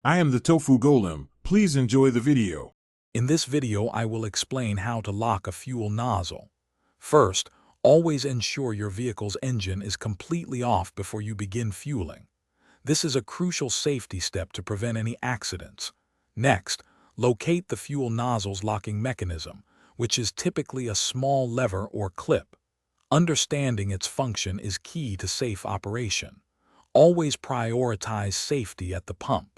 I am the Tofu Golem. Please enjoy the video. In this video, I will explain how to lock a fuel nozzle. First, always ensure your vehicle's engine is completely off before you begin fueling. This is a crucial safety step to prevent any accidents. Next, locate the fuel nozzle's locking mechanism, which is typically a small lever or clip. Understanding its function is key to safe operation. Always prioritize safety at the pump.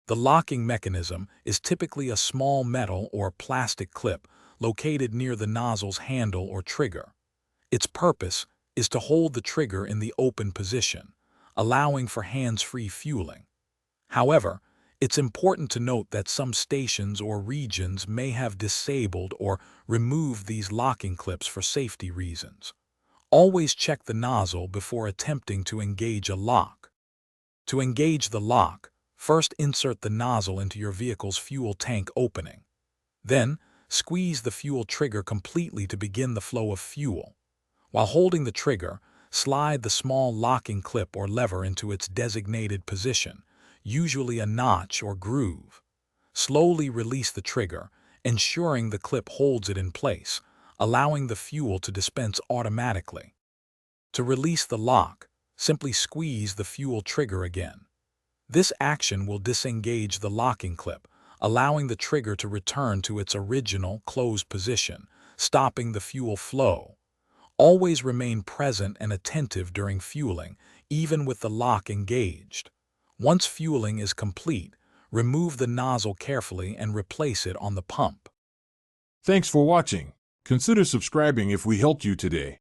The locking mechanism is typically a small metal or plastic clip located near the nozzle's handle or trigger. Its purpose is to hold the trigger in the open position, allowing for hands-free fueling. However, it's important to note that some stations or regions may have disabled or removed these locking clips for safety reasons. Always check the nozzle before attempting to engage a lock. To engage the lock, first insert the nozzle into your vehicle's fuel tank opening. Then, squeeze the fuel trigger completely to begin the flow of fuel. While holding the trigger, slide the small locking clip or lever into its designated position, usually a notch or groove. Slowly release the trigger, ensuring the clip holds it in place, allowing the fuel to dispense automatically. To release the lock, simply squeeze the fuel trigger again. This action will disengage the locking clip, allowing the trigger to return to its original closed position, stopping the fuel flow. Always remain present and attentive during fueling, even with the lock engaged. Once fueling is complete, remove the nozzle carefully and replace it on the pump. Thanks for watching. Consider subscribing if we helped you today.